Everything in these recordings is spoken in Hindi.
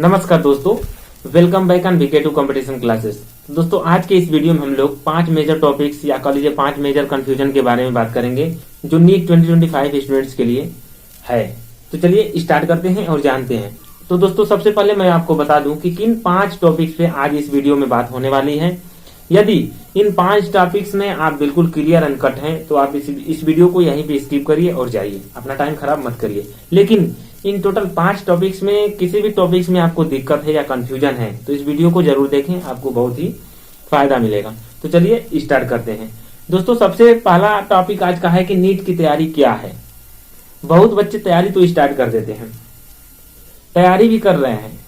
नमस्कार दोस्तों, welcome back on VK2 competition classes. दोस्तों आज के इस वीडियो में हम लोग 5 मेजर टॉपिक्स या कह लीजिए 5 मेजर कंफ्यूजन के बारे में बात करेंगे जो नीट 2025 स्टूडेंट्स के लिए है। तो चलिए स्टार्ट करते हैं और जानते हैं। तो दोस्तों सबसे पहले मैं आपको बता दूं कि किन 5 टॉपिक्स पे आज इस वीडियो में बात होने वाली है। यदि इन 5 टॉपिक्स में आप बिल्कुल क्लियर एंड कट हैं तो आप इस वीडियो को यहीं पे स्किप करिए और जाइए, अपना टाइम खराब मत करिए। लेकिन इन टोटल 5 टॉपिक्स में किसी भी टॉपिक्स में आपको दिक्कत है या कंफ्यूजन है तो इस वीडियो को जरूर देखें, आपको बहुत ही फायदा मिलेगा। तो चलिए स्टार्ट करते हैं। दोस्तों सबसे पहला टॉपिक आज का है कि नीट की तैयारी क्या है। बहुत बच्चे तैयारी तो स्टार्ट कर देते हैं, तैयारी भी कर रहे हैं,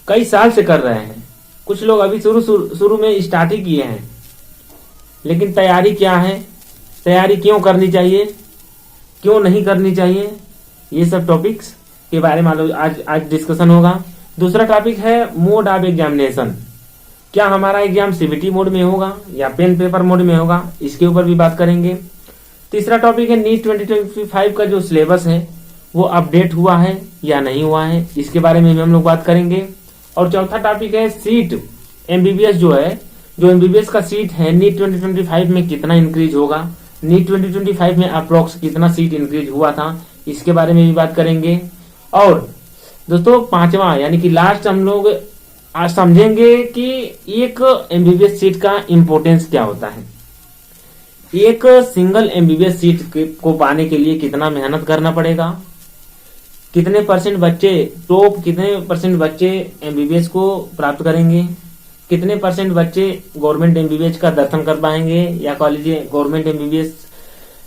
कई साल से कर रहे हैं। कुछ लोग अभी शुरू में स्टार्ट ही किए हैं। लेकिन तैयारी क्या है, तैयारी क्यों करनी चाहिए, क्यों नहीं करनी चाहिए, ये सब टॉपिक्स के बारे में आज डिस्कशन होगा। दूसरा टॉपिक है मोड ऑफ एग्जामिनेशन। क्या हमारा एग्जाम सीबीटी मोड में होगा या पेन पेपर मोड में होगा, इसके ऊपर भी बात करेंगे। तीसरा टॉपिक है नीट 2025 का जो सिलेबस है वो अपडेट हुआ है या नहीं हुआ है, इसके बारे में भी हम लोग बात करेंगे। और चौथा टॉपिक है सीट एमबीबीएस जो एमबीबीएस का सीट है नीट 2025 में कितना इंक्रीज होगा, नीट 2025 में अप्रोक्स कितना सीट इंक्रीज हुआ था, इसके बारे में भी बात करेंगे। और दोस्तों पांचवा यानी कि लास्ट हम लोग आज समझेंगे कि एक एमबीबीएस सीट का इंपॉर्टेंस क्या होता है। एक सिंगल एमबीबीएस सीट को पाने के लिए कितना मेहनत करना पड़ेगा, कितने परसेंट बच्चे कितने परसेंट बच्चे एमबीबीएस को प्राप्त करेंगे, कितने परसेंट बच्चे गवर्नमेंट एमबीबीएस का दर्शन कर पाएंगे या कह लीजिए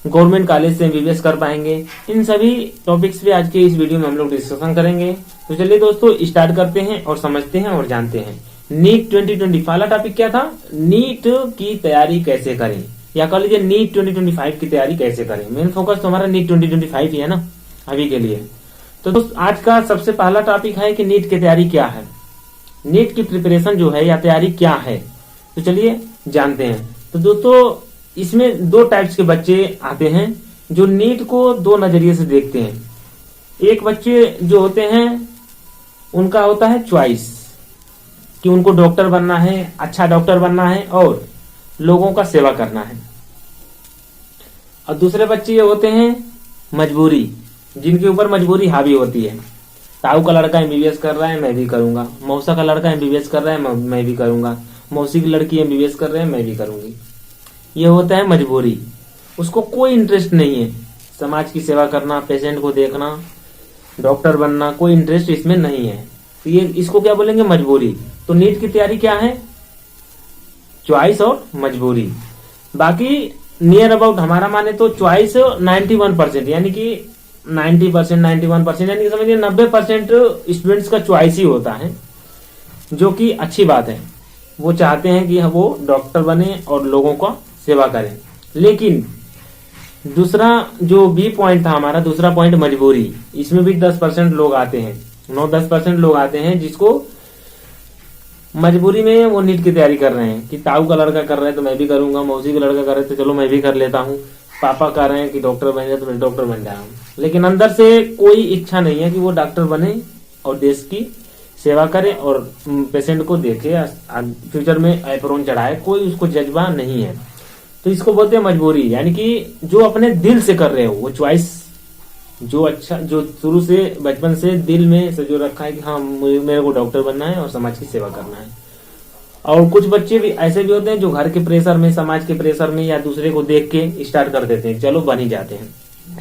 गवर्नमेंट कॉलेज से एमबीबीएस कर पाएंगे। इन सभी टॉपिक्स पे आज के इस वीडियो में हम लोग डिस्कशन करेंगे। तो चलिए दोस्तों स्टार्ट करते हैं और समझते हैं और जानते हैं। नीट 2020 वाला टॉपिक क्या था, नीट की तैयारी कैसे करें या कह लीजिए नीट 2025 की तैयारी कैसे करें। मेन फोकस तो हमारा नीट 2025 ही है ना अभी के लिए। तो दोस्तों आज का सबसे पहला टॉपिक है कि नीट की तैयारी क्या है, नीट की प्रिपरेशन जो है या तैयारी क्या है। तो चलिए जानते हैं। तो दोस्तों इसमें 2 टाइप्स के बच्चे आते हैं जो नीट को 2 नजरिए से देखते हैं। एक बच्चे जो होते हैं उनका होता है चॉइस कि उनको डॉक्टर बनना है, अच्छा डॉक्टर बनना है और लोगों का सेवा करना है। और दूसरे बच्चे ये होते हैं मजबूरी, जिनके ऊपर मजबूरी हावी होती है। ताऊ का लड़का एमबीबीएस कर रहा है मैं भी करूंगा, मौसा का लड़का एमबीबीएस कर रहा है मैं भी करूंगा, मौसी की लड़की एमबीबीएस कर रहे हैं मैं भी करूंगी। ये होता है मजबूरी। उसको कोई इंटरेस्ट नहीं है समाज की सेवा करना, पेशेंट को देखना, डॉक्टर बनना, कोई इंटरेस्ट इसमें नहीं है। तो ये इसको क्या बोलेंगे, मजबूरी। तो नीट की तैयारी क्या है, चॉइस और मजबूरी। बाकी नियर अबाउट हमारा माने तो चॉइस 91% यानी कि 90% 91% यानी कि समझिए 90% स्टूडेंट्स का चॉइस ही होता है, जो कि अच्छी बात है। वो चाहते हैं कि वो डॉक्टर बने और लोगों का सेवा करें। लेकिन दूसरा जो बी पॉइंट था हमारा, दूसरा पॉइंट मजबूरी, इसमें भी 10% लोग आते हैं, 9-10% लोग आते हैं जिसको मजबूरी में वो नीट की तैयारी कर रहे हैं कि ताऊ का लड़का कर रहा है तो मैं भी करूंगा, मौसी का लड़का कर रहे तो चलो मैं भी कर लेता हूँ, पापा कह रहे हैं कि डॉक्टर बन जाए तो मैं डॉक्टर बन जाऊँ। लेकिन अंदर से कोई इच्छा नहीं है कि वो डॉक्टर बने और देश की सेवा करे और पेशेंट को देखे, फ्यूचर में एप्रोन चढ़ाए, कोई उसको जज्बा नहीं है। तो इसको बोलते हैं मजबूरी, यानी कि जो अपने दिल से कर रहे हो वो चॉइस, जो अच्छा जो शुरू से बचपन से दिल में से जो रखा है कि हाँ मेरे को डॉक्टर बनना है और समाज की सेवा करना है। और कुछ बच्चे भी ऐसे भी होते हैं जो घर के प्रेशर में, समाज के प्रेशर में या दूसरे को देख के स्टार्ट कर देते हैं, चलो बन ही जाते हैं,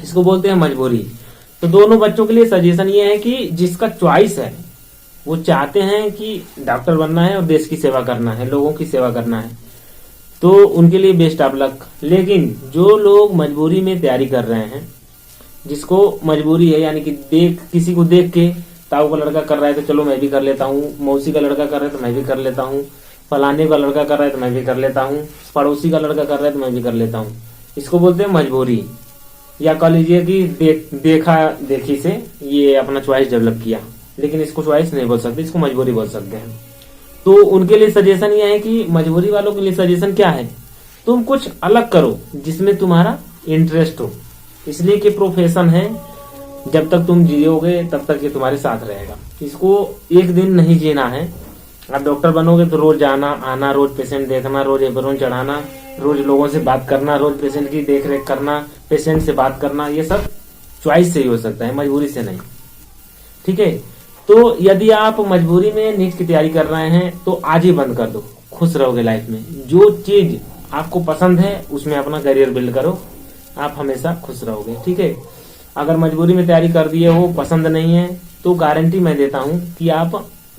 इसको बोलते हैं मजबूरी। तो दोनों बच्चों के लिए सजेशन ये है कि जिसका चॉइस है वो चाहते हैं कि डॉक्टर बनना है और देश की सेवा करना है, लोगों की सेवा करना है, तो उनके लिए बेस्ट ऑफ लक। लेकिन जो लोग मजबूरी में तैयारी कर रहे हैं, जिसको मजबूरी है यानी कि किसी को देख के ताऊ का लड़का कर रहा है तो चलो मैं भी कर लेता हूँ, मौसी का लड़का कर रहा है तो मैं भी कर लेता हूँ, फलाने का लड़का कर रहा है तो मैं भी कर लेता हूँ, पड़ोसी का लड़का कर रहा है तो मैं भी कर लेता हूँ, इसको बोलते हैं मजबूरी। या कह लीजिए कि देखा देखी से ये अपना चॉइस डेवलप किया, लेकिन इसको चॉइस नहीं बोल सकते, इसको मजबूरी बोल सकते हैं। तो उनके लिए सजेशन ये है कि मजबूरी वालों के लिए सजेशन क्या है, तुम कुछ अलग करो जिसमें तुम्हारा इंटरेस्ट हो, इसलिए कि प्रोफेशन है, जब तक तुम जियोगे तब तक ये तुम्हारे साथ रहेगा। इसको एक दिन नहीं जीना है। आप डॉक्टर बनोगे तो रोज जाना आना, रोज पेशेंट देखना, रोज एप्रोन चढ़ाना, रोज लोगों से बात करना, रोज पेशेंट की देख रेख करना, पेशेंट से बात करना, ये सब चॉइस से ही हो सकता है, मजबूरी से नहीं। ठीक है, तो यदि आप मजबूरी में नीट की तैयारी कर रहे हैं तो आज ही बंद कर दो, खुश रहोगे लाइफ में। जो चीज आपको पसंद है उसमें अपना करियर बिल्ड करो, आप हमेशा खुश रहोगे। ठीक है, अगर मजबूरी में तैयारी कर दिए हो, पसंद नहीं है, तो गारंटी मैं देता हूं कि आप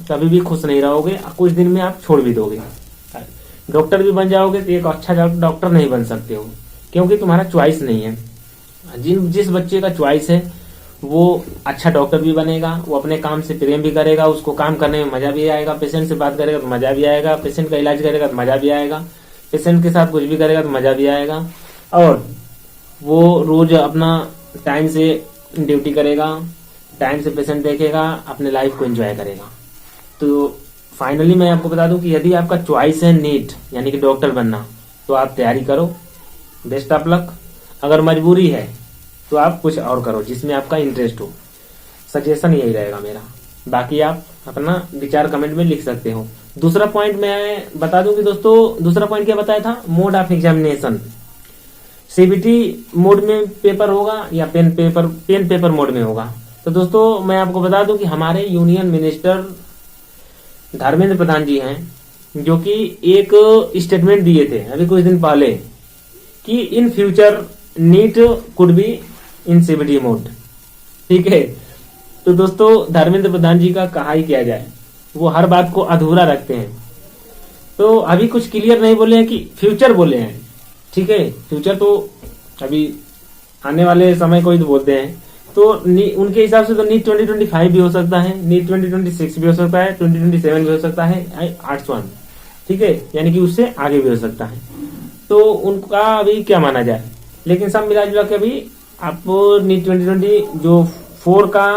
कभी भी खुश नहीं रहोगे, कुछ दिन में आप छोड़ भी दोगे। डॉक्टर भी बन जाओगे तो एक अच्छा डॉक्टर नहीं बन सकते हो, क्योंकि तुम्हारा चॉइस नहीं है। जिस बच्चे का चॉइस है वो अच्छा डॉक्टर भी बनेगा, वो अपने काम से प्रेम भी करेगा, उसको काम करने में मजा भी आएगा, पेशेंट से बात करेगा तो मजा भी आएगा, पेशेंट का इलाज करेगा तो मजा भी आएगा, पेशेंट के साथ कुछ भी करेगा तो मजा भी आएगा, और वो रोज अपना टाइम से ड्यूटी करेगा, टाइम से पेशेंट देखेगा, अपने लाइफ को एंजॉय करेगा। तो फाइनली मैं आपको बता दूं कि यदि आपका चॉइस है नीट यानी कि डॉक्टर बनना, तो आप तैयारी करो, बेस्ट ऑफ लक। अगर मजबूरी है तो आप कुछ और करो जिसमें आपका इंटरेस्ट हो। सजेशन यही रहेगा मेरा, बाकी आप अपना विचार कमेंट में लिख सकते हो। दूसरा पॉइंट मैं बता दूं कि दोस्तों, दूसरा पॉइंट क्या बताया था, mode of examination. CBT mode में पेपर होगा या पेन पेपर मोड में होगा। तो दोस्तों मैं आपको बता दूं कि हमारे यूनियन मिनिस्टर धर्मेंद्र प्रधान जी हैं, जो कि एक स्टेटमेंट दिए थे अभी कुछ दिन पहले कि in future NEET could be in CBT mode. ठीक है, तो दोस्तों धर्मेंद्र प्रधान जी का कहा ही किया जाए, वो हर बात को अधूरा रखते हैं। तो अभी कुछ क्लियर नहीं बोले हैं कि फ्यूचर बोले हैं। ठीक है, फ्यूचर तो अभी आने वाले समय को ही तो बोलते हैं। तो उनके हिसाब से तो नीट 2025 भी हो सकता है, नीट 2026 भी हो सकता है, 2027 भी हो सकता है, आर्ट्स 1। ठीक है, यानी कि उससे आगे भी हो सकता है। तो उनका अभी क्या माना जाए, लेकिन सब मिला जुला के अभी आप नीट 2020 जो 4 का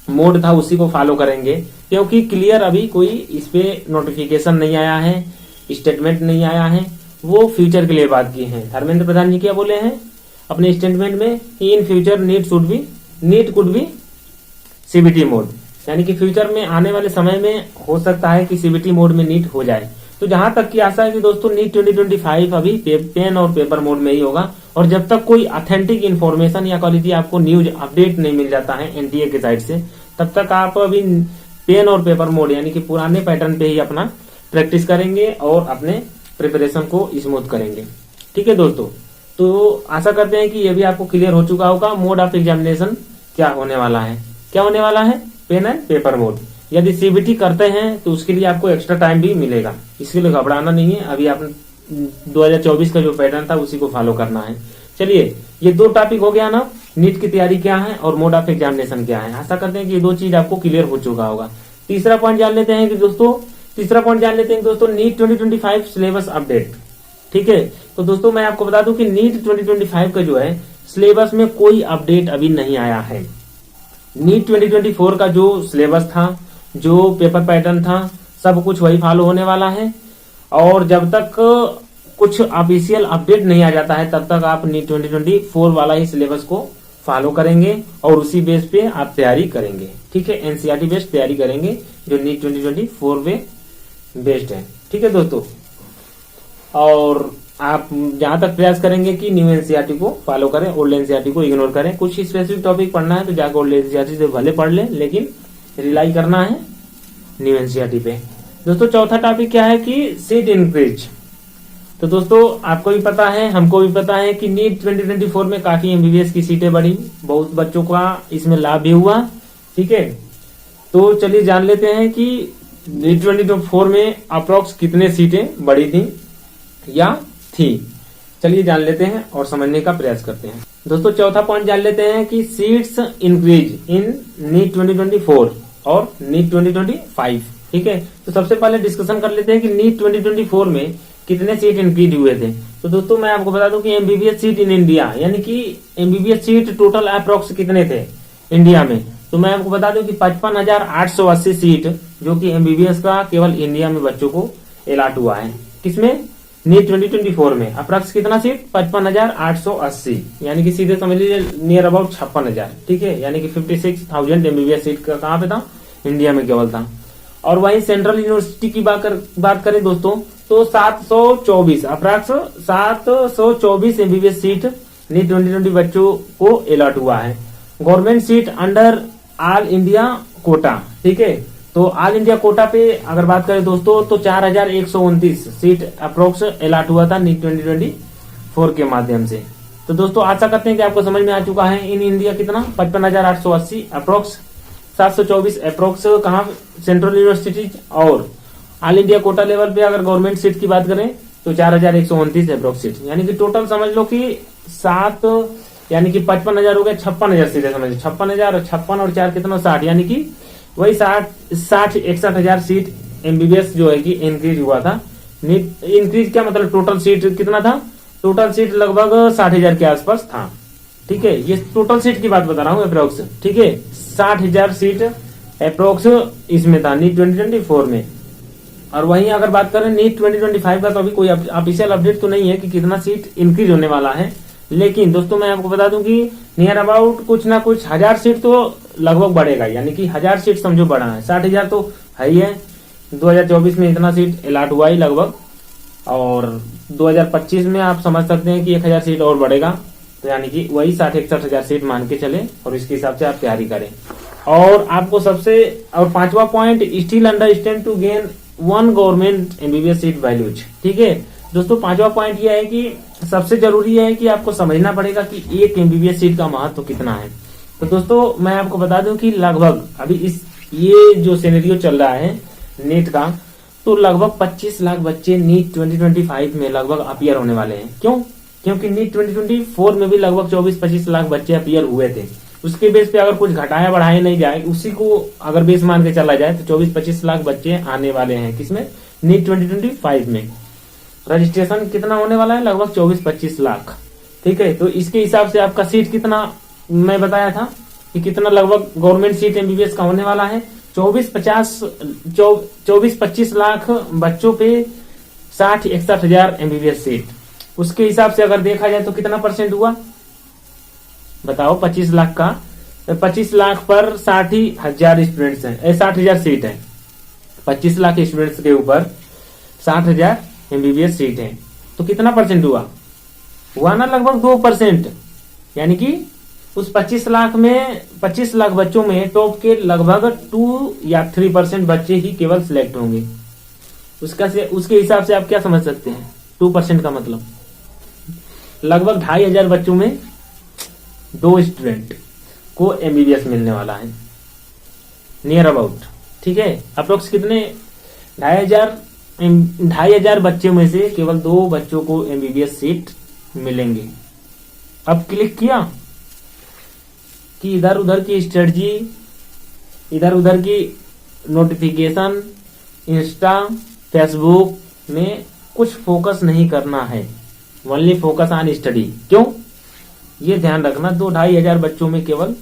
मोड था उसी को फॉलो करेंगे, क्योंकि क्लियर अभी कोई इस पे नोटिफिकेशन नहीं आया है, स्टेटमेंट नहीं आया है। वो फ्यूचर के लिए बात की है। धर्मेंद्र प्रधान जी क्या बोले हैं अपने स्टेटमेंट में कि in future NEET could be CBT mode, यानी कि फ्यूचर में आने वाले समय में हो सकता है कि सीबीटी मोड में नीट हो जाए। तो जहां तक की आशा है कि दोस्तों नीट 2025 अभी पेन और पेपर मोड में ही होगा, और जब तक कोई ऑथेंटिक इन्फॉर्मेशन या क्वालिटी आपको न्यूज अपडेट नहीं मिल जाता है एनटीए के साइड से, तब तक आप अभी पेन और पेपर मोड यानी कि पुराने पैटर्न पे ही अपना प्रैक्टिस करेंगे और अपने प्रिपरेशन को स्मूथ करेंगे। ठीक है दोस्तों, तो आशा करते हैं कि ये भी आपको क्लियर हो चुका होगा मोड ऑफ एग्जामिनेशन क्या होने वाला है। क्या होने वाला है, पेन एंड पेपर मोड। यदि सीबीटी करते हैं तो उसके लिए आपको एक्स्ट्रा टाइम भी मिलेगा, इसके लिए घबराना नहीं है। अभी आप 2024 का जो पैटर्न था उसी को फॉलो करना है। चलिए, ये 2 टॉपिक हो गया ना, नीट की तैयारी क्या है और मोड ऑफ एग्जामिनेशन क्या है। आशा करते हैं कि ये 2 चीज आपको क्लियर हो चुका होगा। तीसरा पॉइंट जान लेते हैं कि दोस्तों नीट 2025 सिलेबस अपडेट। ठीक है, तो दोस्तों मैं आपको बता दूं कि नीट 2025 का जो है सिलेबस में कोई अपडेट अभी नहीं आया है। नीट 2024 का जो सिलेबस था, जो पेपर पैटर्न था, सब कुछ वही फॉलो होने वाला है, और जब तक कुछ ऑफिशियल अपडेट नहीं आ जाता है तब तक आप नीट 2024 वाला ही सिलेबस को फॉलो करेंगे और उसी बेस पे आप तैयारी करेंगे। ठीक है, एनसीईआरटी बेस्ड तैयारी करेंगे जो नीट 2024 में बेस्ड है। ठीक है दोस्तों, और आप जहां तक प्रयास करेंगे कि न्यू एनसीईआरटी को फॉलो करें, ओल्ड एनसीईआरटी को इग्नोर करें। कुछ स्पेसिफिक टॉपिक पढ़ना है तो जाकर ओल्ड एनसीईआरटी से भले पढ़ लें, लेकिन रिलाई करना है न्यू एनसीईआरटी पे। दोस्तों चौथा टॉपिक क्या है कि सीट इंक्रीज। तो दोस्तों आपको भी पता है, हमको भी पता है कि नीट 2024 में काफी एमबीबीएस की सीटें बढ़ी, बहुत बच्चों का इसमें लाभ भी हुआ। ठीक है, तो चलिए जान लेते हैं कि नीट 2024 में अप्रोक्स कितने सीटें बढ़ी थी या थी। चलिए जान लेते हैं और समझने का प्रयास करते हैं। दोस्तों चौथा पॉइंट जान लेते हैं कि सीट्स इंक्रीज इन नीट 2024 और नीट 2025। ठीक है, तो सबसे पहले डिस्कशन कर लेते हैं कि नीट 2024 में कितने सीट इंक्रीज हुए थे। तो दोस्तों मैं आपको बता दूं कि एमबीबीएस सीट इन इंडिया यानी कि एमबीबीएस सीट टोटल अप्रोक्स कितने थे इंडिया में, तो मैं आपको बता दूं कि 55,880 सीट जो कि एमबीबीएस का केवल इंडिया में बच्चों को अलॉट हुआ है। किसमें, नीट 2024 में अप्रॉक्स कितना सीट, 55,880, यानी कि सीधे समझ लीजिए नियर अबाउट 56,000। ठीक है, यानी कि 56,000 एमबीबीएस सीट का कहाँ पे था, इंडिया में केवल था। और वहीं सेंट्रल यूनिवर्सिटी की बात करें दोस्तों तो 724 अप्रॉक्स 724 एमबीबीएस सीट नीट 2020 बच्चों को अलॉट हुआ है। Government seat under all India quota, ठीक है। तो ऑल इंडिया कोटा पे अगर बात करें दोस्तों तो 4129 सीट अप्रोक्स अलॉट हुआ था नीट 2024 के माध्यम से। तो दोस्तों आशा करते हैं कि आपको समझ में आ चुका है। इन इंडिया कितना 55,880 अप्रोक्स 724 अप्रोक्स कहाँ सेंट्रल यूनिवर्सिटी और ऑल इंडिया कोटा लेवल पे अगर गवर्नमेंट सीट की बात करें तो 4129 अप्रोक्स सीट, यानी कि टोटल समझ लो कि 7 यानी कि 55,000 हो गया, 56,000 सीटें समझ 56,000 और 56 और 4 कितना 60, यानी कि वही 61,000 सीट एमबीबीएस जो है कि इंक्रीज हुआ था। इंक्रीज क्या मतलब टोटल सीट कितना था, टोटल सीट लगभग 60,000 के आसपास था, ठीक है। ये टोटल सीट की बात बता रहा हूँ अप्रोक्स, ठीक है। 60,000 सीट अप्रोक्स इसमें था नीट 2024 में। और वहीं अगर बात करें नीट 2025 का तो अभी कोई ऑफिशियल अपडेट तो नहीं है कि कितना सीट इंक्रीज होने वाला है, लेकिन दोस्तों मैं आपको बता दूं कि नियर अबाउट कुछ ना कुछ 1000 सीट तो लगभग बढ़ेगा, यानी कि 1000 सीट समझो बढ़ा है। 60,000 तो है ही है, 2024 में इतना सीट अलॉट हुआ ही लगभग, और 2025 में आप समझ सकते हैं कि 1000 सीट और बढ़ेगा, तो यानी कि वही 60-61,000 सीट मान के चले और इसके हिसाब से आप तैयारी करें। और आपको सबसे और 5वां point still understand to gain 1 government MBBS seat values, ठीक है दोस्तों। 5वां पॉइंट यह है कि सबसे जरूरी है कि आपको समझना पड़ेगा कि एक एमबीबीएस सीट का महत्व कितना है। तो दोस्तों मैं आपको बता दूं कि लगभग अभी ये जो सिनेरियो चल रहा है नीट का, तो लगभग 25 लाख बच्चे नीट 2025 में लगभग अपीयर होने वाले हैं। क्यों? क्योंकि नीट 2024 में भी लगभग 24-25 लाख बच्चे अपीयर हुए थे। उसके बेस पे अगर कुछ घटाया बढ़ाया नहीं जाए, उसी को अगर बेस मान के चला जाए तो 24-25 लाख बच्चे आने वाले हैं किसमें, नीट 2025 में। रजिस्ट्रेशन कितना होने वाला है, लगभग 24-25 लाख, ठीक है। तो इसके हिसाब से आपका सीट कितना मैं बताया था कि कितना लगभग गवर्नमेंट सीट एमबीबीएस का होने वाला है, 24-25 लाख बच्चों पे 60-61,000 एमबीबीएस सीट। उसके हिसाब से अगर देखा जाए तो कितना परसेंट हुआ बताओ, 25 लाख का 25 लाख पर 60,000 स्टूडेंट्स हैं, 60,000 सीट है। 25 लाख स्टूडेंट्स के ऊपर 60,000 एमबीबीएस सीट है, तो कितना परसेंट हुआ ना, लगभग 2%, यानी कि उस 25 लाख में 25 लाख बच्चों में टॉप के लगभग 2 या 3% बच्चे ही केवल सिलेक्ट होंगे। उसके हिसाब से आप क्या समझ सकते हैं, 2% का मतलब लगभग 2,500 बच्चों में 2 स्टूडेंट को एमबीबीएस मिलने वाला है, नियर अबाउट, ठीक है। अप्रोक्स कितने 2,500 बच्चों में से केवल 2 बच्चों को एमबीबीएस सीट मिलेंगे। अब क्लिक किया कि इधर उधर की स्ट्रेटजी, इधर उधर की नोटिफिकेशन, इंस्टा फेसबुक में कुछ फोकस नहीं करना है, ओनली फोकस ऑन स्टडी। क्यों? ये ध्यान रखना 2,500 बच्चों में केवल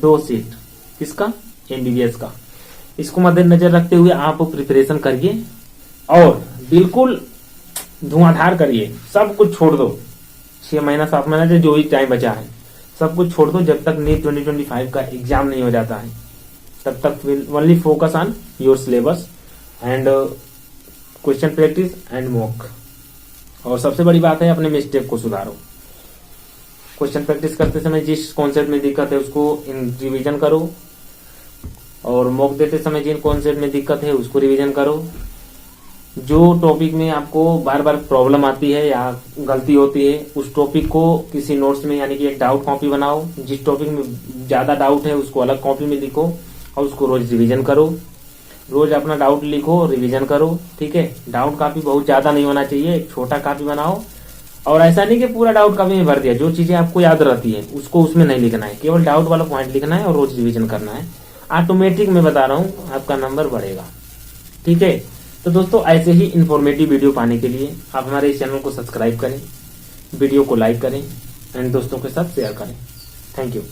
2 सीट, किसका, एमबीबीएस का। इसको मद्देनजर रखते हुए आप प्रिपरेशन करिए और बिल्कुल धुआंधार करिए, सब कुछ छोड़ दो, 6 महीना 7 महीना से जो भी टाइम बचा है सब कुछ छोड़ दो, जब तक नीट 2025 का एग्जाम नहीं हो जाता है तब तक only focus on your syllabus and question practice and mock. और सबसे बड़ी बात है अपने मिस्टेक को सुधारो। क्वेश्चन प्रैक्टिस करते समय जिस कॉन्सेप्ट में दिक्कत है उसको रिवीजन करो, और मॉक देते समय जिन कॉन्सेप्ट में दिक्कत है उसको रिवीजन करो। जो टॉपिक में आपको बार बार प्रॉब्लम आती है या गलती होती है उस टॉपिक को किसी नोट्स में यानी कि एक डाउट कॉपी बनाओ, जिस टॉपिक में ज्यादा डाउट है उसको अलग कॉपी में लिखो और उसको रोज रिवीजन करो। रोज अपना डाउट लिखो, रिवीजन करो, ठीक है। डाउट कॉपी बहुत ज्यादा नहीं होना चाहिए, एक छोटा कॉपी बनाओ, और ऐसा नहीं कि पूरा डाउट कॉपी में भर दिया। जो चीजें आपको याद रहती है उसको उसमें नहीं लिखना है, केवल डाउट वाला पॉइंट लिखना है और रोज रिवीजन करना है। ऑटोमेटिक में बता रहा हूँ आपका नंबर बढ़ेगा, ठीक है। तो दोस्तों ऐसे ही इंफॉर्मेटिव वीडियो पाने के लिए आप हमारे इस चैनल को सब्सक्राइब करें, वीडियो को लाइक करें एंड दोस्तों के साथ शेयर करें। Thank you.